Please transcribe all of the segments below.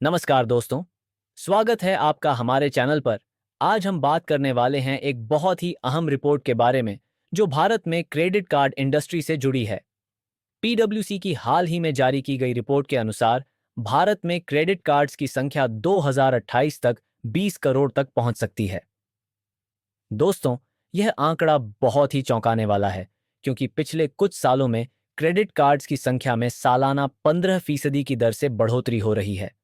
नमस्कार दोस्तों, स्वागत है आपका हमारे चैनल पर। आज हम बात करने वाले हैं एक बहुत ही अहम रिपोर्ट के बारे में जो भारत में क्रेडिट कार्ड इंडस्ट्री से जुड़ी है। पीडब्ल्यूसी की हाल ही में जारी की गई रिपोर्ट के अनुसार भारत में क्रेडिट कार्ड्स की संख्या 2028 तक 20 करोड़ तक पहुंच सकती है। दोस्तों, यह आंकड़ा बहुत ही चौंकाने वाला है क्योंकि पिछले कुछ सालों में क्रेडिट कार्ड्स की संख्या में सालाना 15% की दर से बढ़ोतरी हो रही है।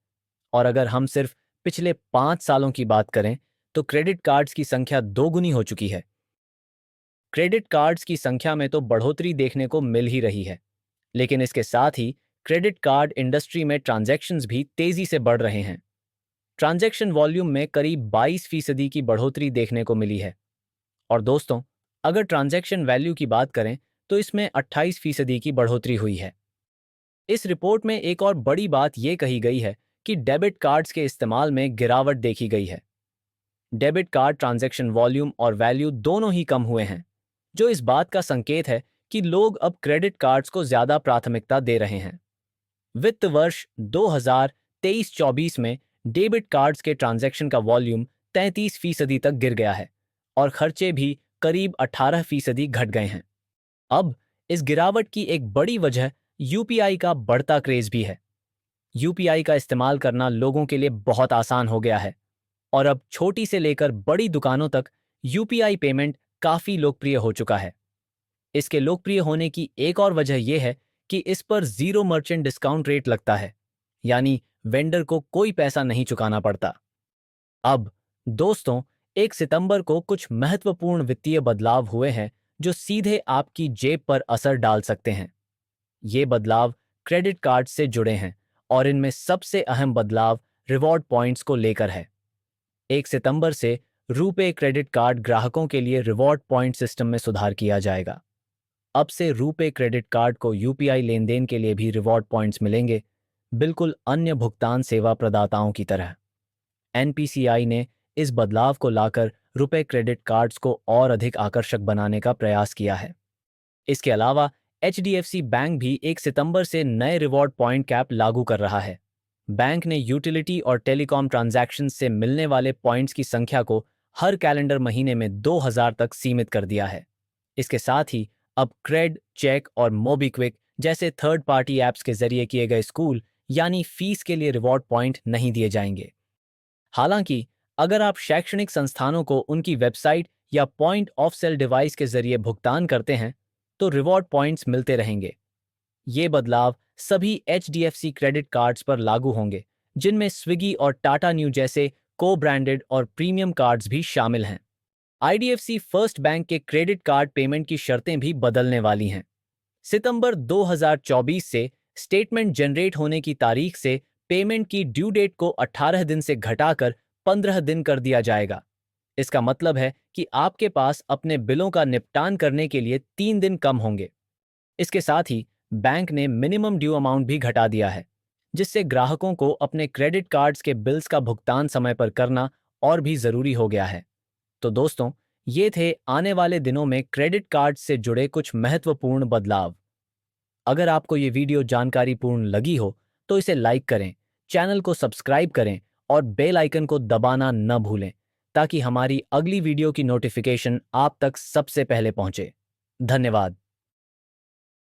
और अगर हम सिर्फ पिछले 5 सालों की बात करें तो क्रेडिट कार्ड्स की संख्या दोगुनी हो चुकी है। क्रेडिट कार्ड्स की संख्या में तो बढ़ोतरी देखने को मिल ही रही है, लेकिन इसके साथ ही क्रेडिट कार्ड इंडस्ट्री में ट्रांजैक्शंस भी तेजी से बढ़ रहे हैं। ट्रांजैक्शन वॉल्यूम में करीब 22% की बढ़ोतरी देखने को मिली है। और दोस्तों, अगर ट्रांजैक्शन वैल्यू की बात करें तो इसमें 28% की बढ़ोतरी हुई है। इस रिपोर्ट में एक और बड़ी बात यह कही गई है कि डेबिट कार्ड्स के इस्तेमाल में गिरावट देखी गई है। डेबिट कार्ड ट्रांजैक्शन वॉल्यूम और वैल्यू दोनों ही कम हुए हैं, जो इस बात का संकेत है कि लोग अब क्रेडिट कार्ड्स को ज्यादा प्राथमिकता दे रहे हैं। वित्त वर्ष 2023-24 में डेबिट कार्ड्स के ट्रांजैक्शन का वॉल्यूम 33% तक गिर गया है और खर्चे भी करीब 18% घट गए हैं। अब इस गिरावट की एक बड़ी वजह यूपीआई का बढ़ता क्रेज भी है। यूपीआई का इस्तेमाल करना लोगों के लिए बहुत आसान हो गया है और अब छोटी से लेकर बड़ी दुकानों तक यूपीआई पेमेंट काफी लोकप्रिय हो चुका है। इसके लोकप्रिय होने की एक और वजह यह है कि इस पर जीरो मर्चेंट डिस्काउंट रेट लगता है, यानी वेंडर को कोई पैसा नहीं चुकाना पड़ता। अब दोस्तों, 1 सितंबर को कुछ महत्वपूर्ण वित्तीय बदलाव हुए हैं जो सीधे आपकी जेब पर असर डाल सकते हैं। ये बदलाव क्रेडिट कार्ड से जुड़े हैं और इनमें सबसे अहम बदलाव रिवॉर्ड पॉइंट्स को लेकर है। 1 सितंबर से रुपे क्रेडिट कार्ड ग्राहकों के लिए रिवॉर्ड पॉइंट सिस्टम में सुधार किया जाएगा। अब से रुपे क्रेडिट कार्ड को यूपीआई लेन देन के लिए भी रिवॉर्ड पॉइंट्स मिलेंगे, बिल्कुल अन्य भुगतान सेवा प्रदाताओं की तरह। एनपीसीआई ने इस बदलाव को लाकर रुपे क्रेडिट कार्ड्स को और अधिक आकर्षक बनाने का प्रयास किया है। इसके अलावा एचडीएफसी बैंक भी 1 सितंबर से नए रिवॉर्ड पॉइंट कैप लागू कर रहा है। बैंक ने यूटिलिटी और टेलीकॉम ट्रांजैक्शन से मिलने वाले पॉइंट्स की संख्या को हर कैलेंडर महीने में 2000 तक सीमित कर दिया है। इसके साथ ही अब क्रेड, चेक और मोबीक्विक जैसे थर्ड पार्टी ऐप्स के जरिए किए गए स्कूल यानी फीस के लिए रिवॉर्ड पॉइंट नहीं दिए जाएंगे। हालांकि अगर आप शैक्षणिक संस्थानों को उनकी वेबसाइट या पॉइंट ऑफ सेल डिवाइस के जरिए भुगतान करते हैं तो रिवॉर्ड पॉइंट्स मिलते रहेंगे। ये बदलाव सभी एचडीएफसी क्रेडिट कार्ड्स पर लागू होंगे, जिनमें स्विगी और टाटा न्यू जैसे को ब्रांडेड और प्रीमियम कार्ड्स भी शामिल हैं। आईडीएफसी फर्स्ट बैंक के क्रेडिट कार्ड पेमेंट की शर्तें भी बदलने वाली हैं। सितंबर 2024 से स्टेटमेंट जनरेट होने की तारीख से पेमेंट की ड्यू डेट को 18 दिन से घटाकर 15 दिन कर दिया जाएगा। इसका मतलब है कि आपके पास अपने बिलों का निपटान करने के लिए 3 दिन कम होंगे। इसके साथ ही बैंक ने मिनिमम ड्यू अमाउंट भी घटा दिया है, जिससे ग्राहकों को अपने क्रेडिट कार्ड्स के बिल्स का भुगतान समय पर करना और भी जरूरी हो गया है। तो दोस्तों, ये थे आने वाले दिनों में क्रेडिट कार्ड से जुड़े कुछ महत्वपूर्ण बदलाव। अगर आपको ये वीडियो जानकारीपूर्ण लगी हो तो इसे लाइक करें, चैनल को सब्सक्राइब करें और बेल आइकन को दबाना न भूलें ताकि हमारी अगली वीडियो की नोटिफिकेशन आप तक सबसे पहले पहुंचे। धन्यवाद।